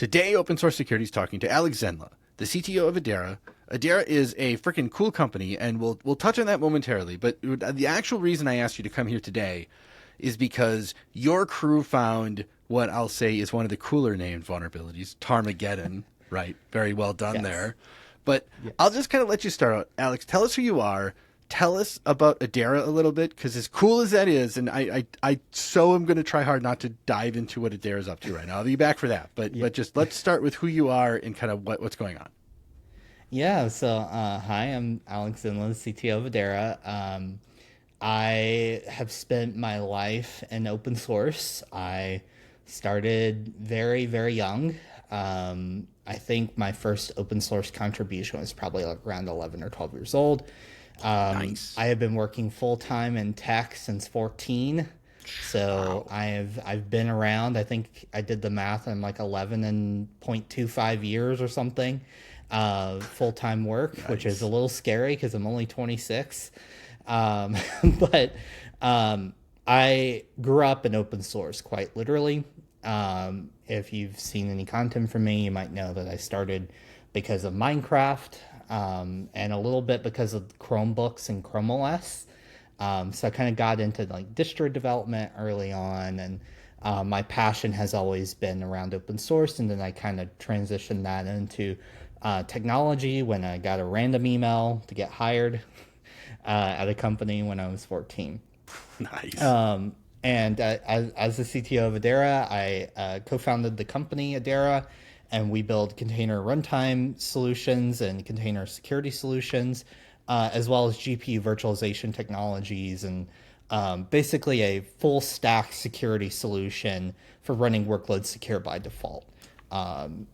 Today, Open Source Security is talking to Alex Zenla, the CTO of Edera. Edera is a freaking cool company, and we'll touch on that momentarily. But the actual reason I asked you to come here today is because your crew found what I'll say is one of the cooler named vulnerabilities, TARmageddon. Right, very well done there. But I'll just kind of let you start out. Alex, tell us who you are. Tell us about Edera a little bit, because as cool as that is, and I so am going to try hard not to dive into what Edera is up to right now. I'll be back for that. But just let's start with who you are and kind of what's going on. Yeah, so hi, I'm Alex Zenla, the CTO of Edera. I have spent my life in open source. I started very, very young. I think my first open source contribution was probably like around 11 or 12 years old. Nice. I have been working full time in tech since 14. So I've been around. I think I did the math. I'm like 11 and 0.25 years or something full time work, which is a little scary because I'm only 26. Um, but I grew up in open source quite literally. If you've seen any content from me, you might know that I started because of Minecraft and a little bit because of Chromebooks and Chrome OS. So I kind of got into like distro development early on, and my passion has always been around open source. And then I kind of transitioned that into technology when I got a random email to get hired at a company when I was 14. Nice. And as the CTO of Edera, I co-founded the company Edera, and we build container runtime solutions and container security solutions, as well as GPU virtualization technologies, and basically a full stack security solution for running workloads secure by default. I'm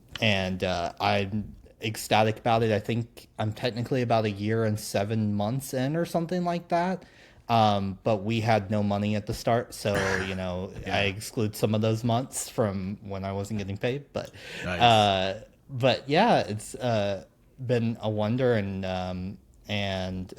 ecstatic about it. I think I'm technically about a year and 7 months in or something like that. But we had no money at the start, so I exclude some of those months from when I wasn't getting paid. Nice. But yeah, it's been a wonder, and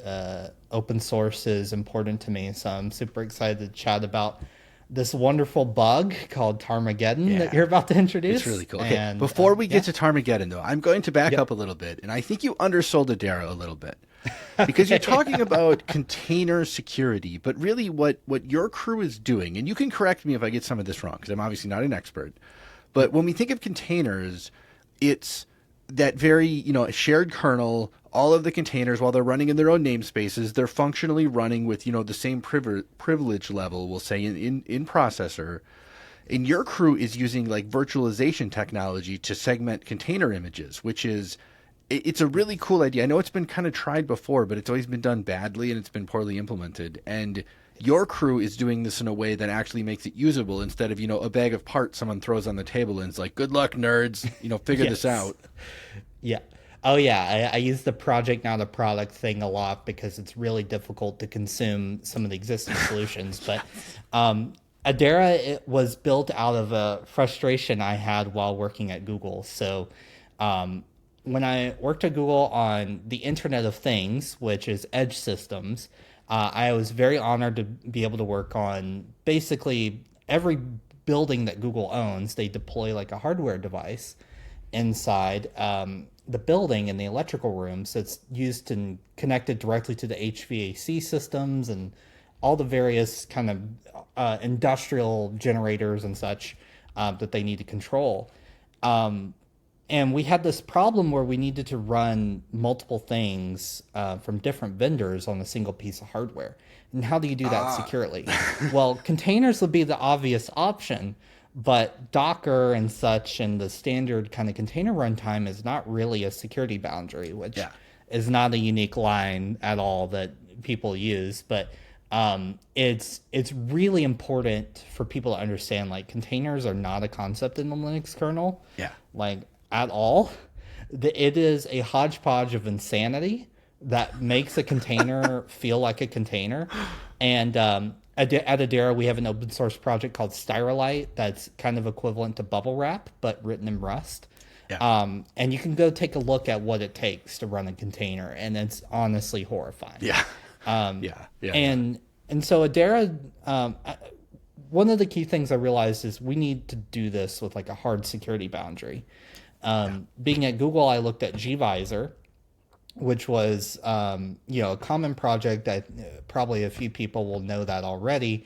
open source is important to me. So I'm super excited to chat about this wonderful bug called TARmageddon that you're about to introduce. It's really cool. Okay, before we get to TARmageddon, though, I'm going to back up a little bit, and I think you undersold Edera a little bit. Because you're talking about container security, but really what your crew is doing, and you can correct me if I get some of this wrong, because I'm obviously not an expert, but when we think of containers, it's that very, shared kernel, all of the containers, while they're running in their own namespaces, they're functionally running with, the same privilege level, we'll say, in processor. And your crew is using like virtualization technology to segment container images, which is... It's a really cool idea. I know it's been kind of tried before, but it's always been done badly and it's been poorly implemented. And your crew is doing this in a way that actually makes it usable instead of, a bag of parts someone throws on the table and it's like, good luck, nerds, figure this out. Yeah. Oh, yeah. I use the project, not a product thing a lot because it's really difficult to consume some of the existing solutions. But Edera, it was built out of a frustration I had while working at Google. So when I worked at Google on the Internet of Things, which is edge systems, I was very honored to be able to work on basically every building that Google owns. They deploy like a hardware device inside the building in the electrical rooms that's used and connected directly to the HVAC systems and all the various kind of industrial generators and such that they need to control. And we had this problem where we needed to run multiple things from different vendors on a single piece of hardware. And how do you do that securely? Well, containers would be the obvious option, but Docker and such and the standard kind of container runtime is not really a security boundary, which is not a unique line at all that people use. But it's really important for people to understand, like, containers are not a concept in the Linux kernel. Yeah. Like, at all. It is a hodgepodge of insanity that makes a container feel like a container. And at Edera, we have an open source project called Styrolite that's kind of equivalent to Bubble Wrap, but written in Rust. Yeah. And you can go take a look at what it takes to run a container, and it's honestly horrifying. Yeah. And so Edera, one of the key things I realized is we need to do this with like a hard security boundary. Being at Google, I looked at gvisor, which was a common project that probably a few people will know that already.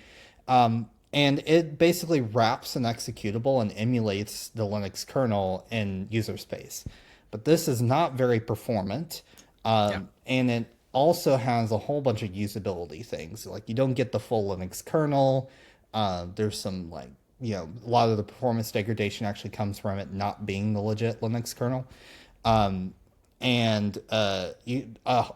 And it basically wraps an executable and emulates the Linux kernel in user space. But this is not very performant. And it also has a whole bunch of usability things. Like you don't get the full Linux kernel. There's some a lot of the performance degradation actually comes from it not being the legit Linux kernel. And a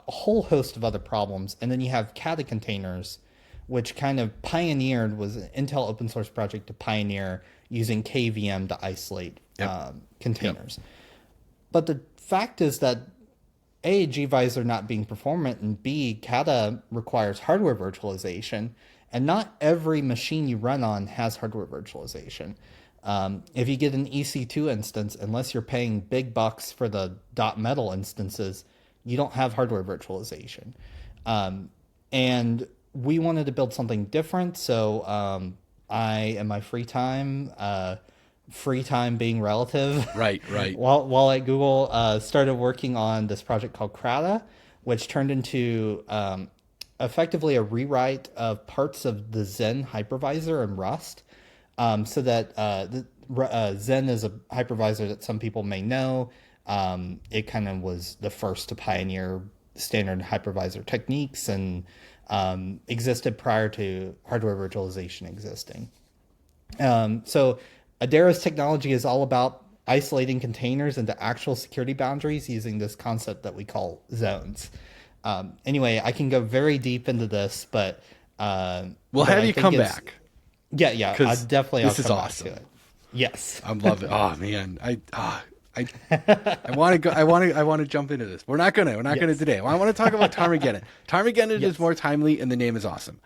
whole host of other problems. And then you have Kata containers, which kind of was an Intel open source project to pioneer using KVM to isolate containers. But the fact is that A, gvisor not being performant, and B, Kata requires hardware virtualization, and not every machine you run on has hardware virtualization. If you get an EC2 instance, unless you're paying big bucks for the .metal instances, you don't have hardware virtualization. And we wanted to build something different, so I, in my free time being relative, right, while at Google, started working on this project called Krata, which turned into effectively a rewrite of parts of the Zen hypervisor in Rust. So that Zen is a hypervisor that some people may know. It kind of was the first to pioneer standard hypervisor techniques and existed prior to hardware virtualization existing. So Edera's technology is all about isolating containers into actual security boundaries using this concept that we call zones. Anyway, I can go very deep into this, but we'll have you come back. Yeah, I definitely. This is awesome. Back to it. Yes, I'm loving it. Oh man, I want to go. I want to jump into this. We're not gonna today. I want to talk about TARmageddon. TARmageddon is more timely, and the name is awesome.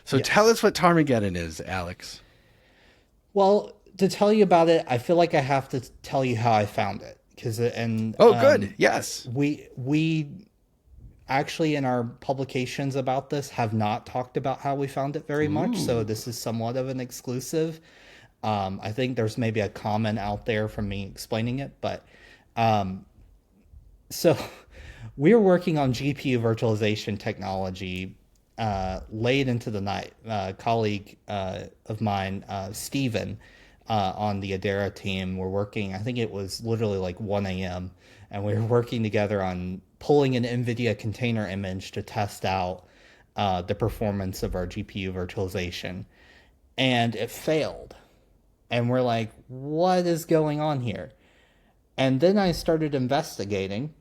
So tell us what TARmageddon is, Alex. Well, to tell you about it, I feel like I have to tell you how I found it good. Yes, we actually in our publications about this have not talked about how we found it very much. So this is somewhat of an exclusive. I think there's maybe a comment out there from me explaining it, but so we were working on GPU virtualization technology late into the night. A colleague of mine, Steven, on the Edera team, were working, I think it was literally like 1 a.m., and we were working together on pulling an NVIDIA container image to test out the performance of our GPU virtualization. And it failed. And we're like, what is going on here? And then I started investigating.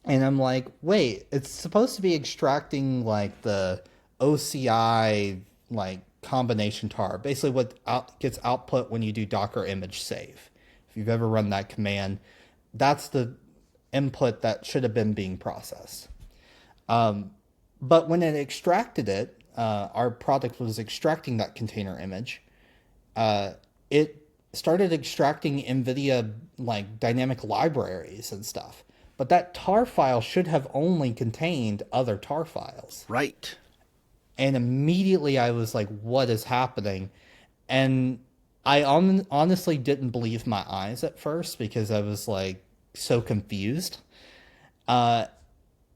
And I'm like, wait, it's supposed to be extracting like the OCI like combination tar. Basically what gets output when you do Docker image save. If you've ever run that command, that's the input that should have been being processed. But when it extracted it, our product was extracting that container image. It started extracting NVIDIA like dynamic libraries and stuff. But that tar file should have only contained other tar files. Right. And immediately I was like, what is happening? And I honestly didn't believe my eyes at first because I was like so confused. And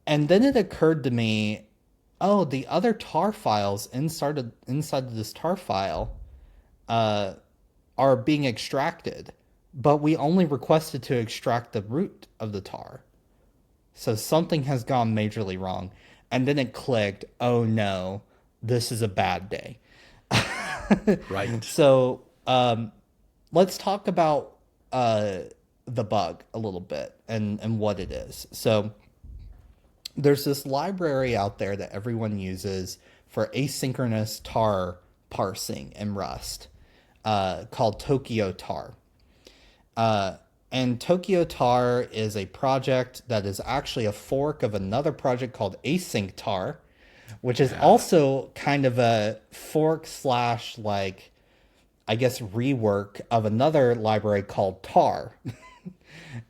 then it occurred to me, oh, the other tar files inside of this tar file are being extracted, but we only requested to extract the root of the tar. So something has gone majorly wrong. And then it clicked, oh no, this is a bad day. Right. So let's talk about the bug a little bit and what it is. So there's this library out there that everyone uses for asynchronous tar parsing in Rust called Tokyo Tar. And Tokyo Tar is a project that is actually a fork of another project called Async Tar, which is also kind of a fork / like, I guess, rework of another library called Tar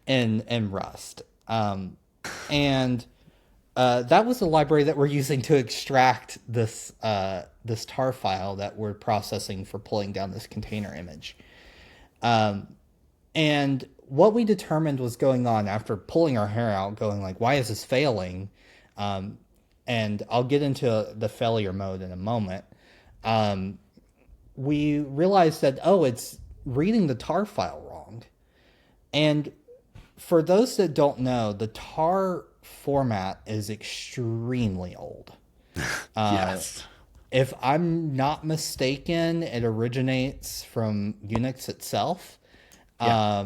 in Rust. And That was the library that we're using to extract this tar file that we're processing for pulling down this container image. And what we determined was going on after pulling our hair out, going like, why is this failing? And I'll get into the failure mode in a moment. We realized that, oh, it's reading the tar file wrong. And for those that don't know, the tar format is extremely old. Yes. If I'm not mistaken, it originates from Unix itself. Yeah.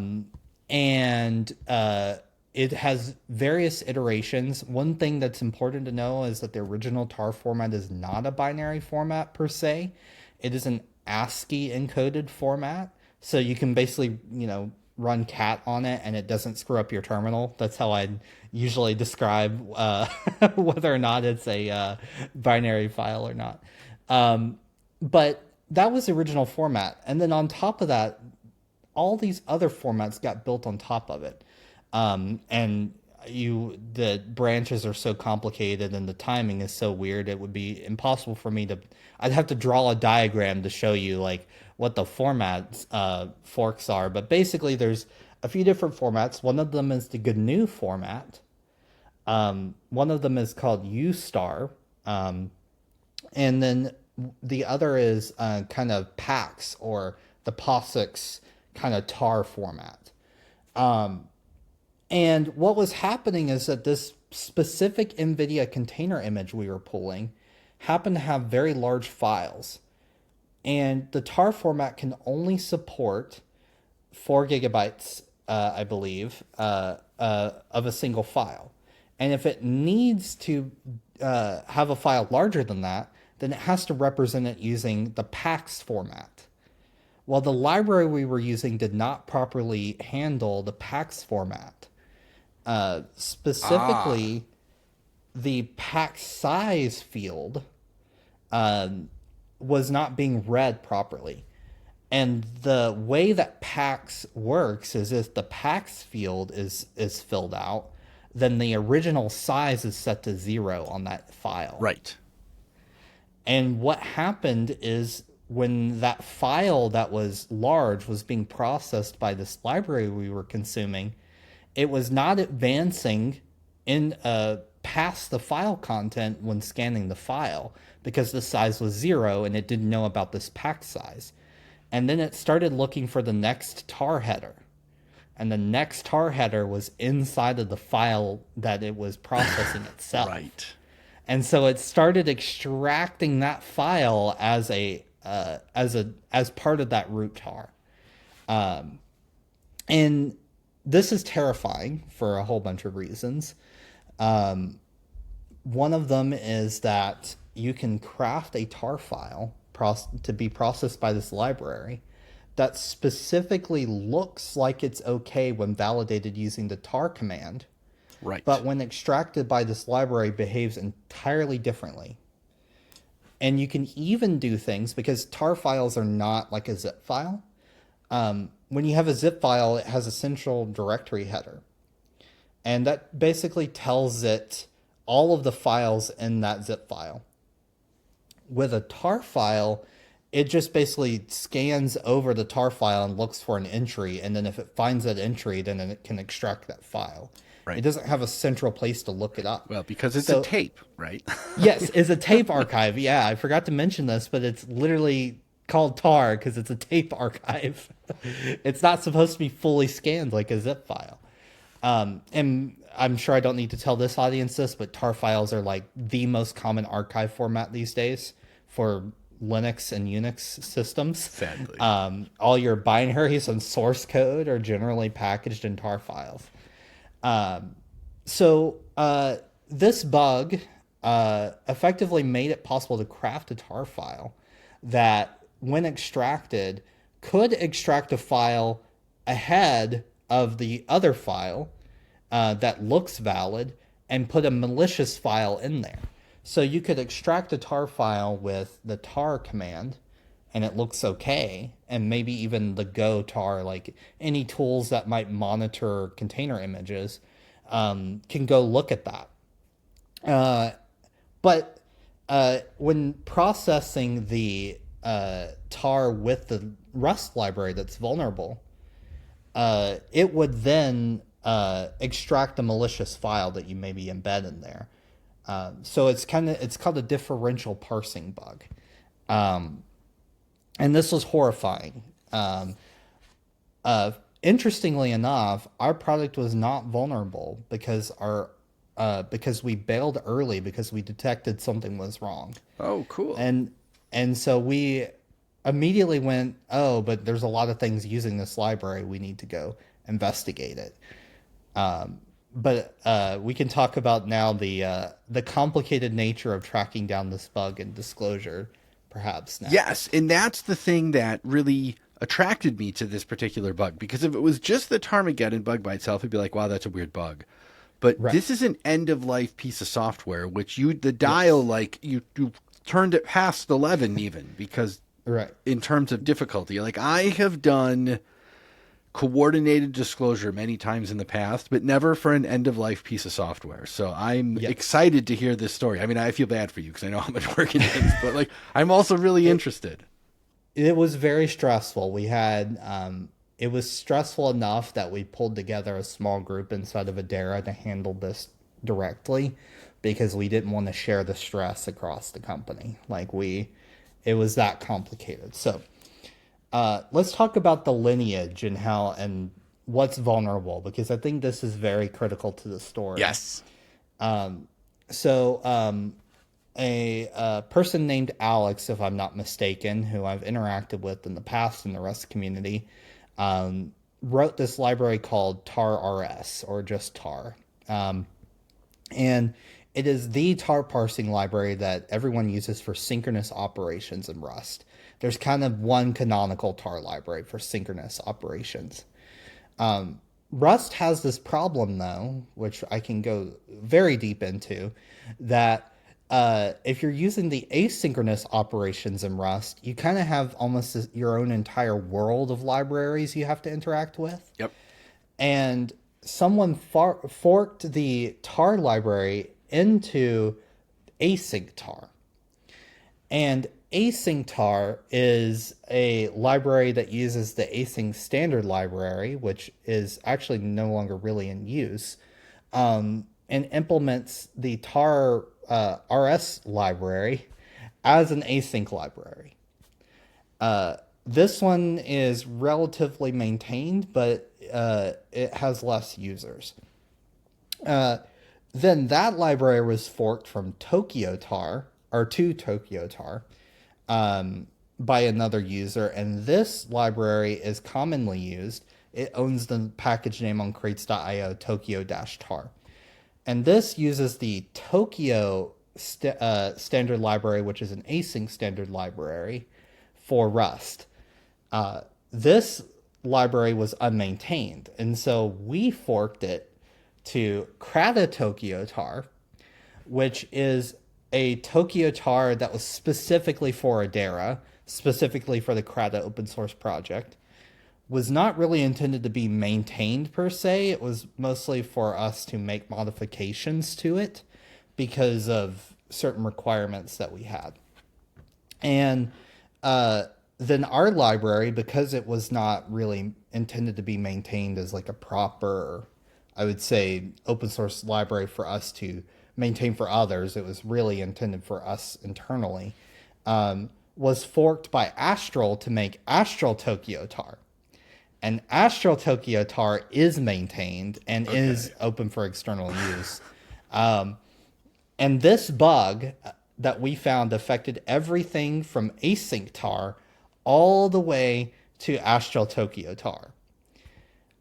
And it has various iterations. One thing that's important to know is that the original tar format is not a binary format per se. It is an ASCII encoded format. So you can basically, run cat on it and it doesn't screw up your terminal. That's how I usually describe whether or not it's a binary file or not. But that was the original format. And then on top of that, all these other formats got built on top of it. And the branches are so complicated and the timing is so weird, it would be impossible for me I'd have to draw a diagram to show you like what the format forks are. But basically there's a few different formats. One of them is the GNU format. One of them is called UStar. And then the other is kind of PAX, or the POSIX kind of tar format. And what was happening is that this specific NVIDIA container image we were pulling happened to have very large files. And the tar format can only support 4 gigabytes, I believe, of a single file. And if it needs to have a file larger than that, then it has to represent it using the PAX format. Well, the library we were using did not properly handle the PAX format. Specifically, the PAX size field was not being read properly. And the way that PAX works is if the PAX field is filled out, then the original size is set to 0 on that file. Right. And what happened is when that file that was large was being processed by this library we were consuming, it was not advancing in past the file content when scanning the file because the size was 0 and it didn't know about this PAX size. And then it started looking for the next tar header. And the next tar header was inside of the file that it was processing itself. Right. And so it started extracting that file as part of that root tar. And this is terrifying for a whole bunch of reasons. One of them is that you can craft a tar file to be processed by this library that specifically looks like it's okay when validated using the tar command. Right. But when extracted by this library, behaves entirely differently. And you can even do things, because tar files are not like a zip file. When you have a zip file, it has a central directory header. And that basically tells it all of the files in that zip file. With a tar file, it just basically scans over the tar file and looks for an entry. And then if it finds that entry, then it can extract that file. Right. It doesn't have a central place to look it up. Well, because it's a tape, right? Yes, it's a tape archive. Yeah, I forgot to mention this, but it's literally called tar because it's a tape archive. It's not supposed to be fully scanned like a zip file. And I'm sure I don't need to tell this audience this, but tar files are like the most common archive format these days for Linux and Unix systems. Sadly. All your binaries and source code are generally packaged in tar files. So this bug effectively made it possible to craft a tar file that, when extracted, could extract a file ahead of the other file that looks valid and put a malicious file in there. So you could extract a tar file with the tar command and it looks okay, and maybe even the go tar, like any tools that might monitor container images can go look at that. Uh, but when processing the tar with the Rust library that's vulnerable, it would then extract a malicious file that you maybe embed in there. So it's called a differential parsing bug, and this was horrifying. Interestingly enough, our product was not vulnerable because we bailed early because we detected something was wrong. Oh, cool. And so we immediately went, oh, but there's a lot of things using this library. We need to go investigate it. But we can talk about now the complicated nature of tracking down this bug and disclosure, perhaps now. Yes, and that's the thing that really attracted me to this particular bug, because if it was just the TARmageddon bug by itself, it'd be like, wow, that's a weird bug. But Right. this is an end of life piece of software, which the dial, Yes. like you turned it past 11 even, because Right. in terms of difficulty, like I have done coordinated disclosure many times in the past, but never for an end of life piece of software. So I'm Yes. excited to hear this story. I mean, I feel bad for you because I know how much work it is, but like I'm also really interested. It was very stressful. We had it was stressful enough that we pulled together a small group inside of Edera to handle this directly because we didn't want to share the stress across the company. It was that complicated. So let's talk about the lineage and how and what's vulnerable, because I think this is very critical to the story. Yes. So a person named Alex, if I'm not mistaken, who I've interacted with in the past in the Rust community, wrote this library called TARRS, or just tar. And it is the tar parsing library that everyone uses for synchronous operations in Rust. There's kind of one canonical tar library for synchronous operations. Rust has this problem, though, which I can go very deep into, that if you're using the asynchronous operations in Rust, you kind of have almost your own entire world of libraries you have to interact with. Yep. And someone forked the tar library into async tar. And async tar is a library that uses the async standard library, which is actually no longer really in use, and implements the tar RS library as an async library. This one is relatively maintained, but it has less users. Then that library was forked from Tokyo Tar, or to Tokyo Tar, by another user, and this library is commonly used. It owns the package name on crates.io, Tokyo-tar. And this uses the Tokyo standard library, which is an async standard library for Rust. This library was unmaintained, and so we forked it to Krata Tokyo Tar, which is a Tokyo Tar that was specifically for Edera, specifically for the Krata open source project. Was not really intended to be maintained per se. It was mostly for us to make modifications to it because of certain requirements that we had. And then our library, because it was not really intended to be maintained as like a proper, I would say, open source library for us to maintain for others, it was really intended for us internally, was forked by Astral to make Astral Tokyo Tar. And Astral Tokyo Tar is maintained and is open for external use. And this bug that we found affected everything from async tar all the way to Astral Tokyo Tar.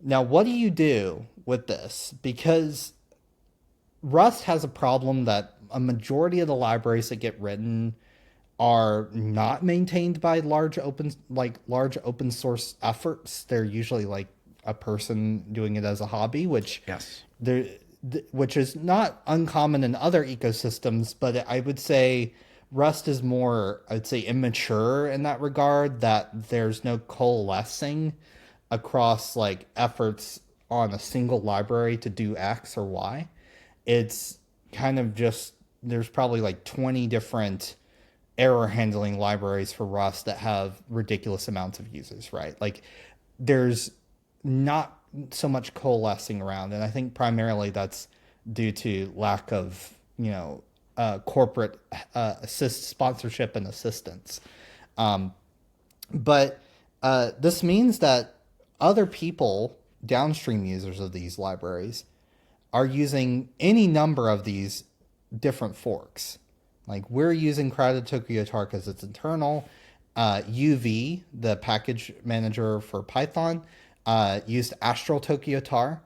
Now, what do you do with this? Because Rust has a problem that a majority of the libraries that get written are not maintained by large open source efforts. They're usually like a person doing it as a hobby, which Yes. which is not uncommon in other ecosystems, but I would say Rust is more, I'd say, immature in that regard, that there's no coalescing across like efforts on a single library to do X or Y. It's kind of just there's probably like 20 different error handling libraries for Rust that have ridiculous amounts of users, right? Like there's not so much coalescing around. And I think primarily that's due to lack of, corporate sponsorship and assistance. But this means that other people, downstream users of these libraries, are using any number of these different forks. Like we're using Crowded Tokyo Tar because it's internal. UV, the package manager for Python, used Astral Tokyo Tar.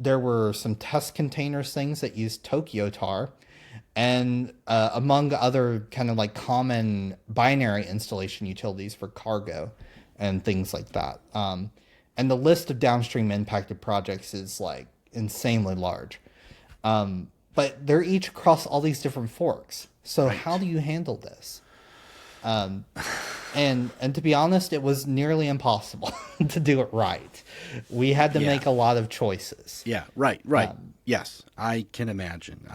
There were some test containers things that used Tokyo Tar. And among other kind of like common binary installation utilities for cargo and things like that. And the list of downstream impacted projects is like insanely large. But they're each across all these different forks. So Right. how do you handle this? And to be honest, it was nearly impossible to do it right. We had to make a lot of choices. Yeah, right. Yes, I can imagine.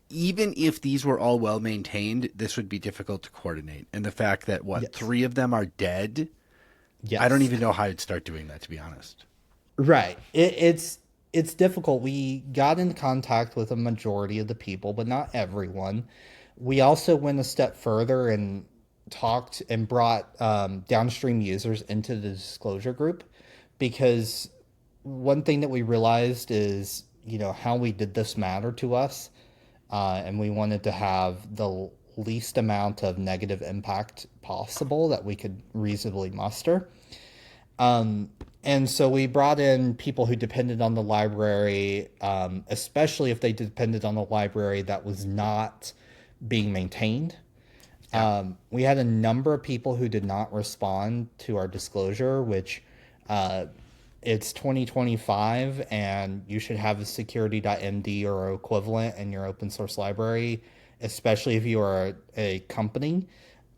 Even if these were all well maintained, this would be difficult to coordinate. And the fact that Yes. 3 of them are dead, Yes. I don't even know how I'd start doing that, to be honest. Right. It's difficult. We got in contact with a majority of the people, but not everyone. We also went a step further and talked and brought downstream users into the disclosure group, because one thing that we realized is, how we did this matter to us, and we wanted to have the least amount of negative impact possible that we could reasonably muster. And so we brought in people who depended on the library, especially if they depended on a library that was not being maintained. We had a number of people who did not respond to our disclosure, which it's 2025 and you should have a security.md or equivalent in your open source library, especially if you are a company.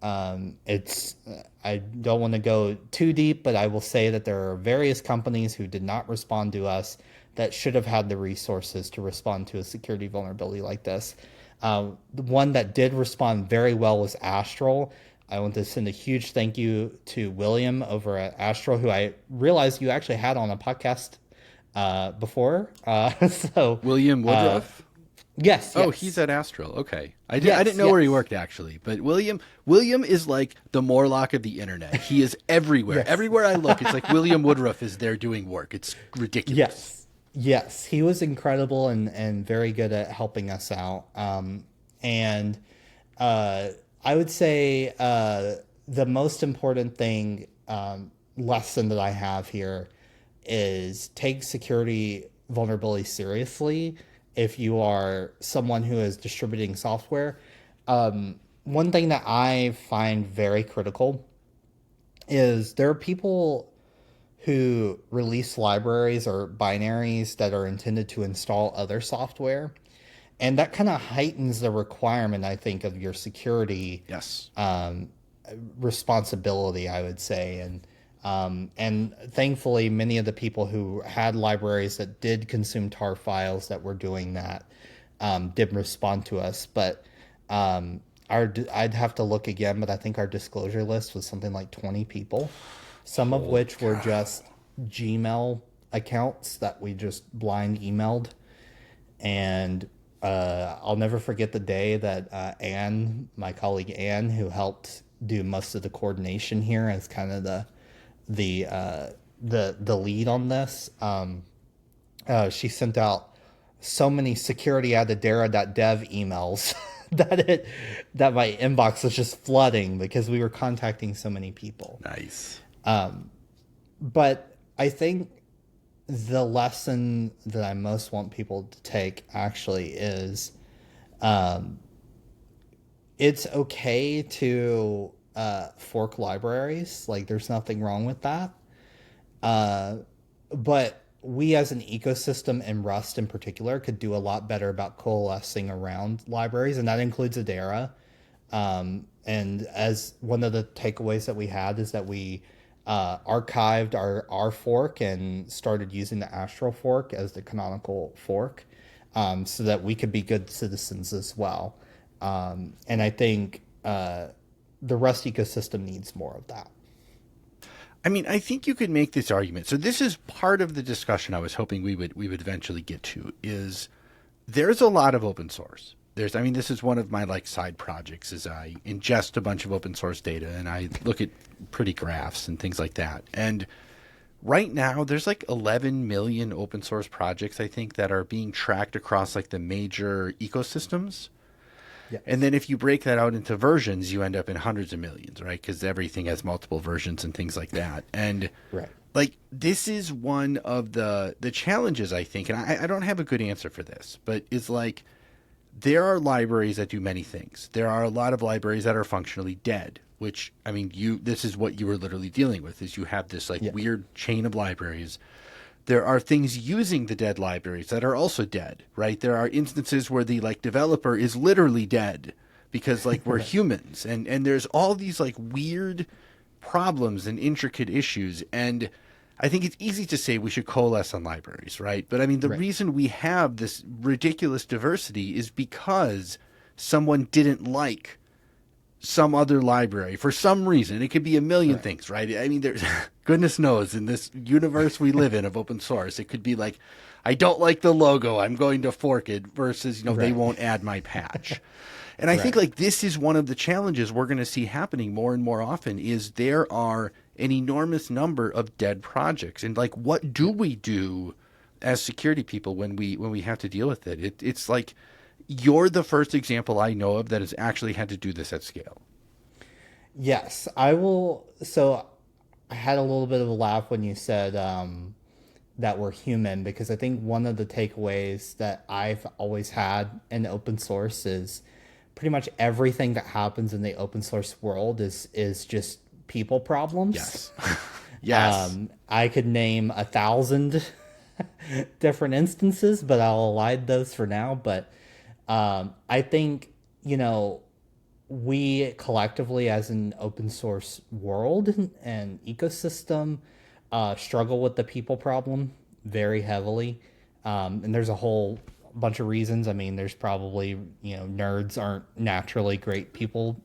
I don't want to go too deep, but I will say that there are various companies who did not respond to us that should have had the resources to respond to a security vulnerability like this. The one that did respond very well was Astral. I want to send a huge thank you to William over at Astral, who I realized you actually had on a podcast before. So William Woodruff? Yes. Oh, yes. he's at Astral. Okay. I didn't know where he worked, actually. But William is like the Morlock of the internet. He is everywhere. Yes. Everywhere I look, it's like William Woodruff is there doing work. It's ridiculous. Yes, he was incredible and very good at helping us out. And I would say the most important thing, lesson that I have here is take security vulnerability seriously if you are someone who is distributing software. One thing that I find very critical is there are people who release libraries or binaries that are intended to install other software. And that kind of heightens the requirement, I think, of your security responsibility, I would say. And thankfully, many of the people who had libraries that did consume tar files that were doing that did respond to us. But I'd have to look again, but I think our disclosure list was something like 20 people, some of which were just Gmail accounts that we just blind emailed. And I'll never forget the day that Anne, my colleague Anne, who helped do most of the coordination here as kind of the lead on this, she sent out so many security@edera.dev emails that my inbox was just flooding because we were contacting so many people. Nice. But I think the lesson that I most want people to take actually is it's okay to fork libraries. Like, there's nothing wrong with that. But we as an ecosystem, and Rust in particular, could do a lot better about coalescing around libraries, and that includes Edera. And as one of the takeaways that we had is that we archived our fork and started using the Astral fork as the canonical fork. so that we could be good citizens as well. And I think the Rust ecosystem needs more of that. I mean, I think you could make this argument. So this is part of the discussion I was hoping we would eventually get to. Is there's a lot of open source. I mean, this is one of my like side projects. Is I ingest a bunch of open source data and I look at pretty graphs and things like that. And right now, there's like 11 million open source projects, I think, that are being tracked across like the major ecosystems. Yeah. And then if you break that out into versions, you end up in hundreds of millions, right? Because everything has multiple versions and things like that. And Right. like this is one of the challenges, I think, and I don't have a good answer for this, but it's like there are libraries that do many things. There are a lot of libraries that are functionally dead, which, I mean, this is what you were literally dealing with, is you have this like weird chain of libraries. There are things using the dead libraries that are also dead, right? There are instances where the like developer is literally dead because like we're humans, and there's all these like weird problems and intricate issues. And I think it's easy to say we should coalesce on libraries, right? But I mean, the reason we have this ridiculous diversity is because someone didn't like some other library for some reason. It could be a million things, right? I mean, there's goodness knows in this universe we live in of open source, it could be like, I don't like the logo, I'm going to fork it, versus, they won't add my patch. And I think like this is one of the challenges we're going to see happening more and more often is there are an enormous number of dead projects. And like, what do we do as security people when we have to deal with it? It's like, you're the first example I know of that has actually had to do this at scale. Yes, I will. So I had a little bit of a laugh when you said that we're human, because I think one of the takeaways that I've always had in open source is pretty much everything that happens in the open source world is just people problems. Yes. Yes. I could name 1,000 different instances, but I'll elide those for now. But I think, we collectively as an open source world and ecosystem struggle with the people problem very heavily. And there's a whole bunch of reasons. I mean, there's probably, nerds aren't naturally great people.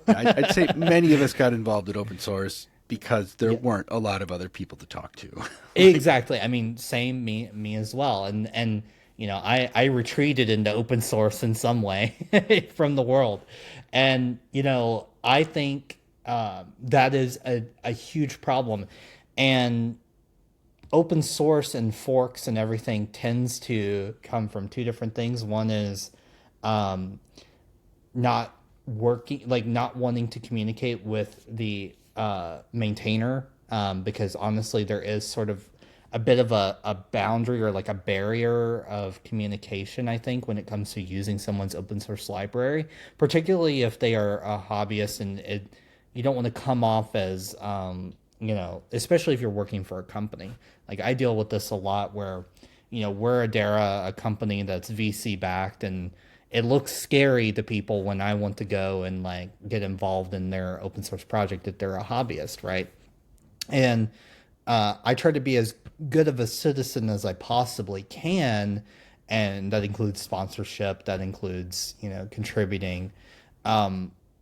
I'd say many of us got involved in open source because there weren't a lot of other people to talk to. Exactly. I mean, same me as well. And I retreated into open source in some way from the world. And, I think that is a huge problem. And open source and forks and everything tends to come from two different things. One is not wanting to communicate with the maintainer, because honestly, there is sort of a bit of a boundary or like a barrier of communication, I think, when it comes to using someone's open source library, particularly if they are a hobbyist, and you don't want to come off as, especially if you're working for a company. Like I deal with this a lot where, we're Edera, a company that's VC backed, and it looks scary to people when I want to go and like get involved in their open source project if they're a hobbyist, right? And I try to be as good of a citizen as I possibly can, and that includes sponsorship, that includes, contributing.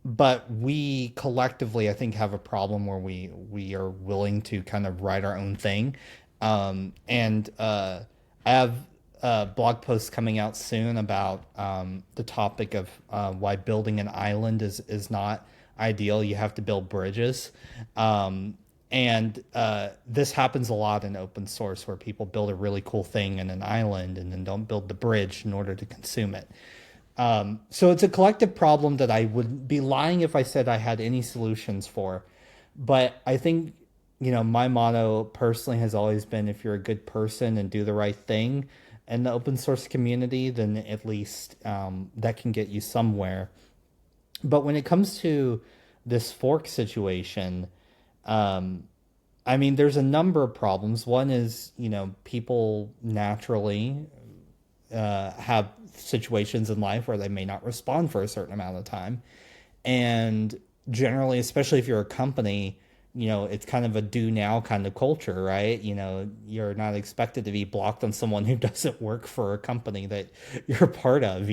But we collectively, I think, have a problem where we are willing to kind of write our own thing. And I have blog posts coming out soon about the topic of why building an island is not ideal. You have to build bridges. And this happens a lot in open source, where people build a really cool thing in an island and then don't build the bridge in order to consume it. So it's a collective problem that I would be lying if I said I had any solutions for. But I think, my motto personally has always been, if you're a good person and do the right thing in the open source community, then at least that can get you somewhere. But when it comes to this fork situation, I mean, there's a number of problems. One is, people naturally have situations in life where they may not respond for a certain amount of time. And generally, especially if you're a company, it's kind of a do now kind of culture, right? You're not expected to be blocked on someone who doesn't work for a company that you're a part of.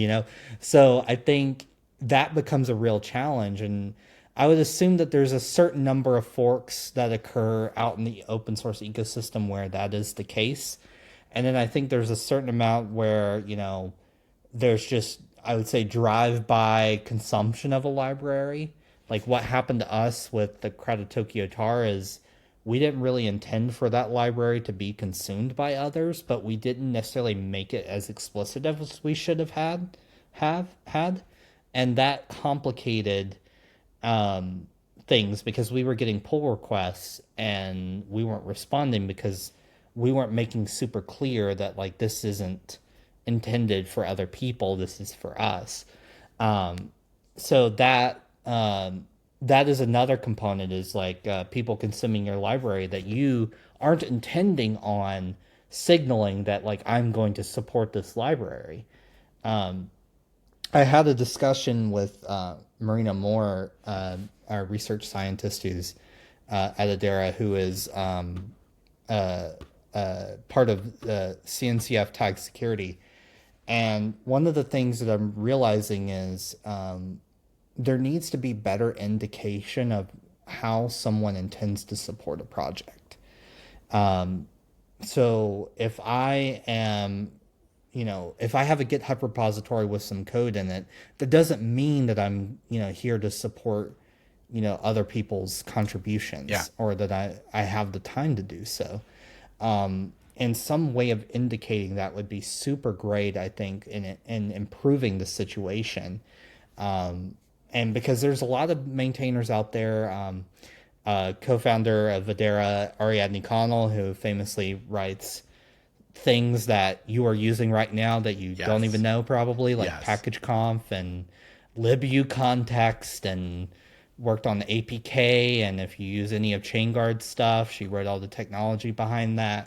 So I think that becomes a real challenge. And I would assume that there's a certain number of forks that occur out in the open source ecosystem where that is the case. And then I think there's a certain amount where, there's just, I would say, drive-by consumption of a library. Like what happened to us with the Crowded Tokyo Tar is we didn't really intend for that library to be consumed by others, but we didn't necessarily make it as explicit as we should have had. And that complicated things because we were getting pull requests and we weren't responding because we weren't making super clear that like this isn't intended for other people, this is for us. So that is another component, is like people consuming your library that you aren't intending on signaling that like I'm going to support this library. I had a discussion with Marina Moore, our research scientist who's at Edera, who is part of CNCF tag security. And one of the things that I'm realizing is there needs to be better indication of how someone intends to support a project. So if I am, if I have a GitHub repository with some code in it, that doesn't mean that I'm, here to support, other people's contributions, or that I have the time to do so. And some way of indicating that would be super great, I think, in improving the situation. And because there's a lot of maintainers out there, co-founder of Edera, Ariadne Connell, who famously writes things that you are using right now that you don't even know, probably, like PackageConf and libucontext, and worked on the APK. And if you use any of ChainGuard stuff, she wrote all the technology behind that.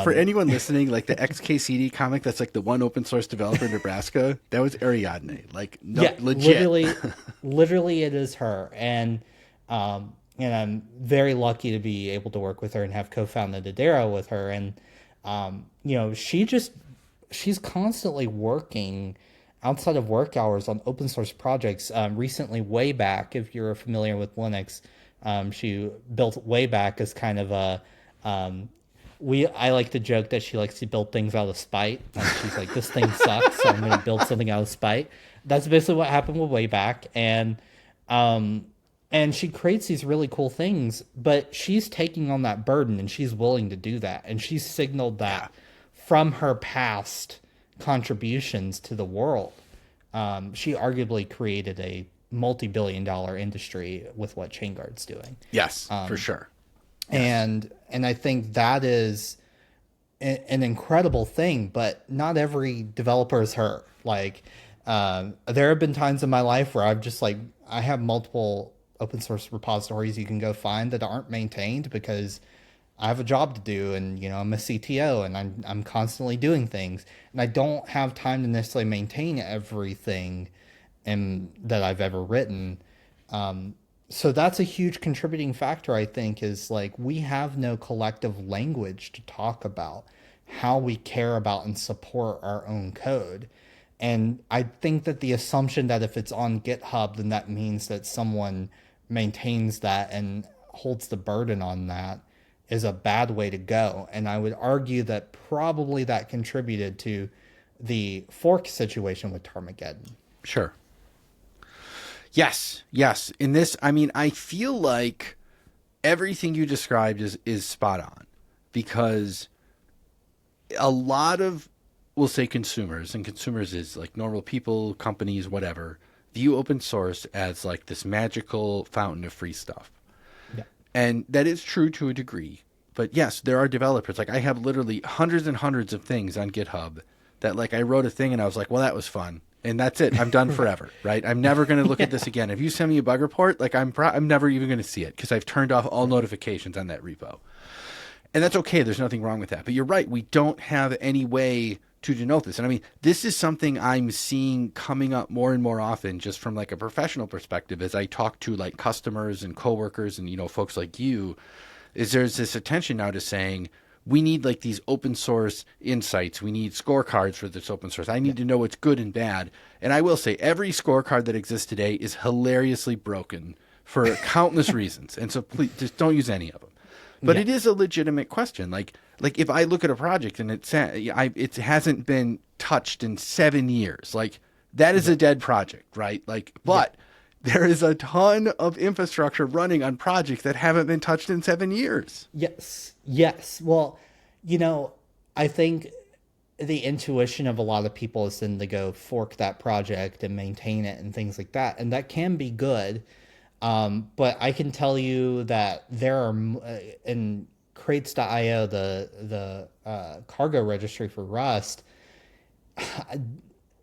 For anyone listening, like the XKCD comic, that's like the one open source developer in Nebraska, that was Ariadne. Like, legit. literally it is her. And I'm very lucky to be able to work with her and have co-founded Edera with her. And she's constantly working outside of work hours on open source projects. Recently, Wayback, if you're familiar with Linux, she built Wayback as kind of a I like to joke that she likes to build things out of spite. Like she's like, this thing sucks, so I'm going to build something out of spite. That's basically what happened with Wayback. And she creates these really cool things, but she's taking on that burden and she's willing to do that. And she's signaled that from her past contributions to the world. She arguably created a multi-billion-dollar industry with what ChainGuard's doing. Yes, for sure. Yes. And I think that is an incredible thing, but not every developer is her. Like, there have been times in my life where I've just like, I have multiple open source repositories you can go find that aren't maintained because I have a job to do, and I'm a CTO, and I'm constantly doing things, and I don't have time to necessarily maintain everything that I've ever written. So that's a huge contributing factor, I think, is like we have no collective language to talk about how we care about and support our own code. And I think that the assumption that if it's on GitHub, then that means that someone maintains that and holds the burden on that is a bad way to go. And I would argue that probably that contributed to the fork situation with TARmageddon. Sure. Yes. In this, I feel like everything you described is spot on, because a lot of, we'll say consumers, and consumers is like normal people, companies, whatever, view open source as like this magical fountain of free stuff. And that is true to a degree. But yes, there are developers. Like I have literally hundreds and hundreds of things on GitHub that like I wrote a thing and I was like, well, that was fun. And that's it. I'm done forever, right? I'm never going to look at this again. If you send me a bug report, like I'm never even going to see it because I've turned off all notifications on that repo. And that's okay. There's nothing wrong with that. But you're right. We don't have any way to denote this. And I mean, this is something I'm seeing coming up more and more often, just from like a professional perspective, as I talk to like customers and coworkers and, you know, folks like you, is there's this attention now to saying, we need like these open source insights. We need scorecards for this open source. I need to know what's good and bad. And I will say every scorecard that exists today is hilariously broken for countless reasons. And so please just don't use any of them. But it is a legitimate question. Like if I look at a project and it hasn't been touched in 7 years, like that is a dead project, right? Like, but there is a ton of infrastructure running on projects that haven't been touched in 7 years. Yes. Well, you know, I think the intuition of a lot of people is then to go fork that project and maintain it and things like that. And that can be good. But I can tell you that there are in crates.io, the cargo registry for Rust,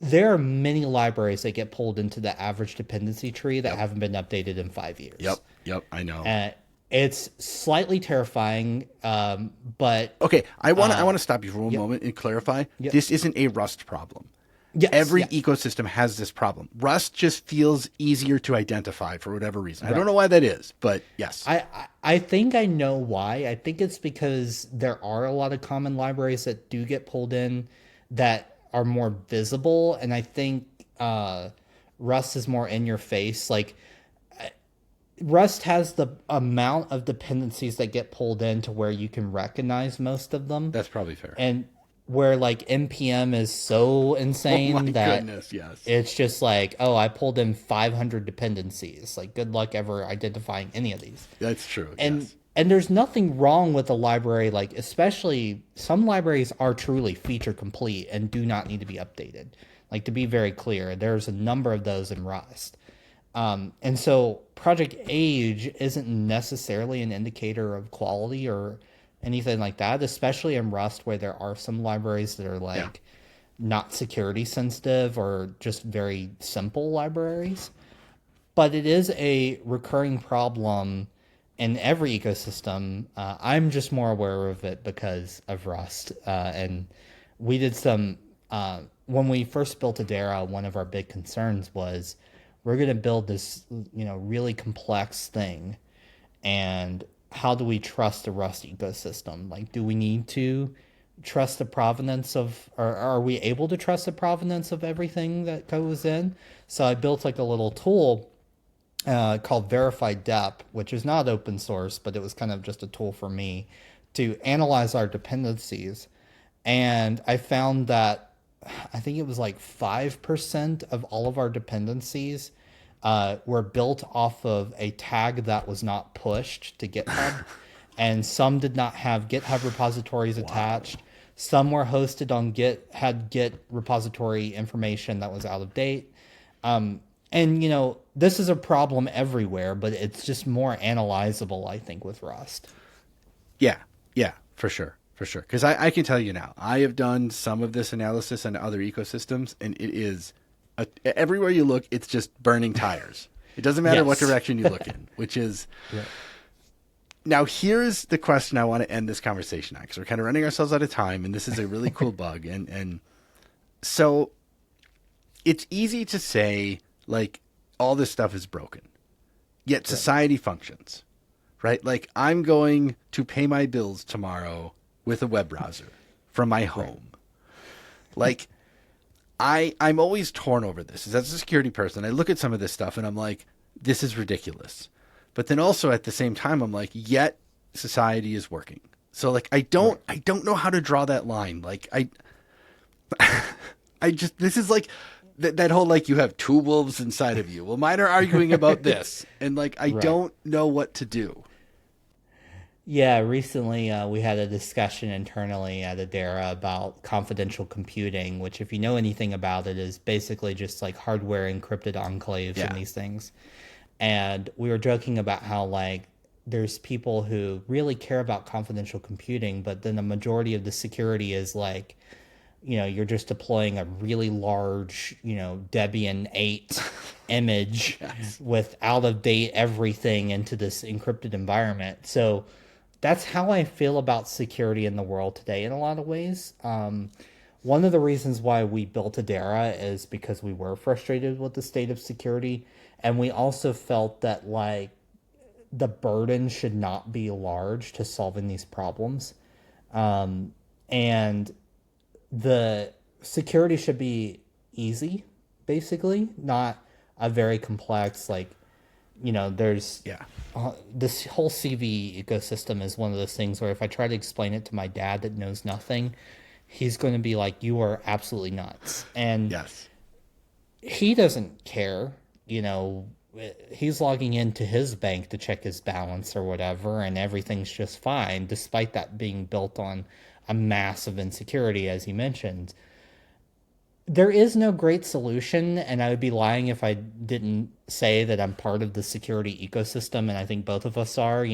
there are many libraries that get pulled into the average dependency tree that haven't been updated in 5 years. Yep, I know. It's slightly terrifying, but okay, I want to stop you for one moment and clarify. This isn't a Rust problem. Every ecosystem has this problem. Rust just feels easier to identify for whatever reason. I don't know why that is, but yes. I think I know why. I think it's because there are a lot of common libraries that do get pulled in that are more visible, and I think Rust is more in your face. Like Rust has the amount of dependencies that get pulled in to where you can recognize most of them. That's probably fair. And where like NPM is so insane it's just like, oh, I pulled in 500 dependencies. Like, good luck ever identifying any of these. That's true. And there's nothing wrong with a library, like especially some libraries are truly feature complete and do not need to be updated. Like, to be very clear, there's a number of those in Rust. And so project age isn't necessarily an indicator of quality or anything like that, especially in Rust, where there are some libraries that are like not security sensitive or just very simple libraries. But it is a recurring problem in every ecosystem. I'm just more aware of it because of Rust. And we did some, when we first built Edera, one of our big concerns was we're going to build this, you know, really complex thing. And how do we trust the Rust ecosystem? Like, do we need to trust the provenance of, or are we able to trust the provenance of everything that goes in? So I built like a little tool called Verified Dep, which is not open source, but it was kind of just a tool for me to analyze our dependencies. And I found that I think it was like 5% of all of our dependencies were built off of a tag that was not pushed to GitHub. And some did not have GitHub repositories attached. Some were hosted on had Git repository information that was out of date. And, you know, this is a problem everywhere, but it's just more analyzable, I think, with Rust. Yeah, for sure. Because I can tell you now, I have done some of this analysis on other ecosystems, and it is, everywhere you look, it's just burning tires. It doesn't matter what direction you look in, which is... Now, here's the question I want to end this conversation on, because we're kind of running ourselves out of time, and this is a really cool bug. And so it's easy to say, like, all this stuff is broken, yet society functions, right? Like, I'm going to pay my bills tomorrow with a web browser from my home. Like, I'm always torn over this. As a security person, I look at some of this stuff, and I'm like, this is ridiculous. But then also at the same time, I'm like, yet society is working. So like, I don't know how to draw that line. Like this is like that whole, like, you have two wolves inside of you. Well, mine are arguing about this. And like, I don't know what to do. Yeah, recently we had a discussion internally at Edera about confidential computing, which, if you know anything about it, is basically just like hardware encrypted enclaves and these things. And we were joking about how, like, there's people who really care about confidential computing, but then the majority of the security is like, you know, you're just deploying a really large, you know, Debian 8 image with out-of-date everything into this encrypted environment. So that's how I feel about security in the world today in a lot of ways. one of the reasons why we built Edera is because we were frustrated with the state of security, and we also felt that like the burden should not be large to solving these problems. And the security should be easy, basically, not a very complex, like, there's this whole CV ecosystem is one of those things where if I try to explain it to my dad that knows nothing, he's going to be like, you are absolutely nuts. And Yes. he doesn't care, he's logging into his bank to check his balance or whatever, and everything's just fine, despite that being built on a massive insecurity, as he mentioned. There is no great solution, and I would be lying if I didn't say that I'm part of the security ecosystem, and I think both of us are.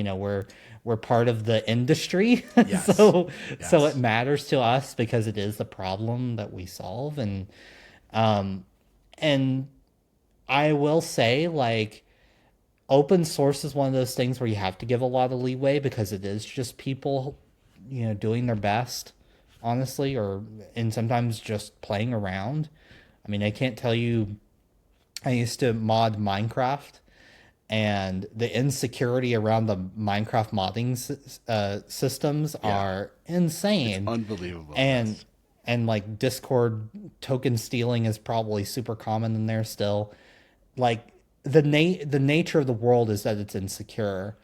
We're part of the industry, Yes. so Yes. it matters to us because it is the problem that we solve, and I will say, like, open source is one of those things where you have to give a lot of leeway because it is just people, doing their best, honestly, and sometimes just playing around. I mean, I can't tell you, I used to mod Minecraft, and the insecurity around the Minecraft modding systems are insane. Unbelievable. And Yes. like Discord token stealing is probably super common in there still. Like the nature of the world is that it's insecure.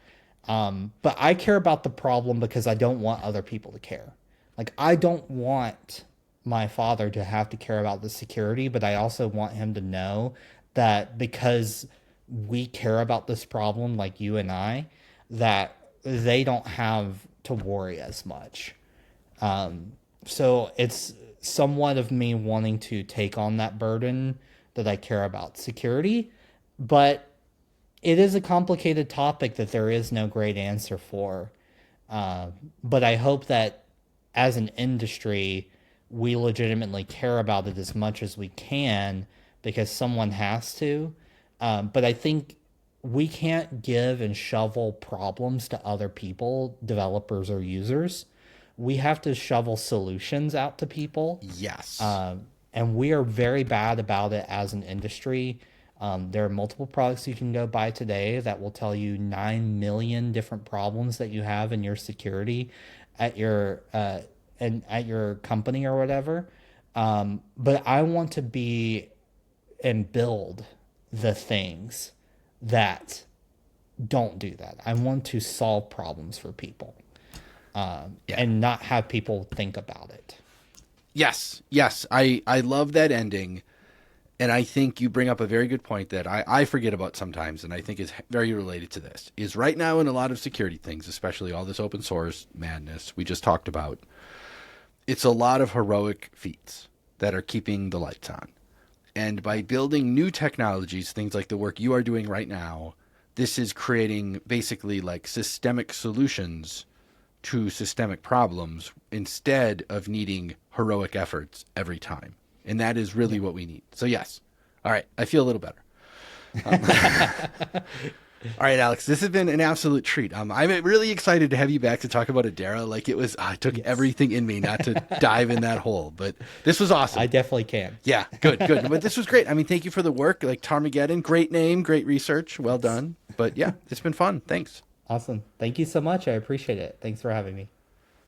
But I care about the problem because I don't want other people to care. Like, I don't want my father to have to care about the security, but I also want him to know that because we care about this problem, like you and I, that they don't have to worry as much. So it's somewhat of me wanting to take on that burden that I care about security, but it is a complicated topic that there is no great answer for. But I hope that as an industry, we legitimately care about it as much as we can because someone has to. But I think we can't give and shovel problems to other people, developers or users. We have to shovel solutions out to people. Yes. And we are very bad about it as an industry. There are multiple products you can go buy today that will tell you 9 million different problems that you have in your security at your at your company or whatever. But I want to be and build the things that don't do that. I want to solve problems for people, and not have people think about it. Yes. Yes. I love that ending. And I think you bring up a very good point that I forget about sometimes, and I think is very related to this, is right now in a lot of security things, especially all this open source madness we just talked about, it's a lot of heroic feats that are keeping the lights on. And by building new technologies, things like the work you are doing right now, this is creating basically like systemic solutions to systemic problems instead of needing heroic efforts every time. And that is really what we need. So yes. All right. I feel a little better. All right, Alex, this has been an absolute treat. I'm really excited to have you back to talk about Edera. Like, it took everything in me not to dive in that hole, but this was awesome. I definitely can. Yeah, good. But this was great. I mean, thank you for the work. Like, TARmageddon, great name, great research. Well done. But yeah, it's been fun. Thanks. Awesome. Thank you so much. I appreciate it. Thanks for having me.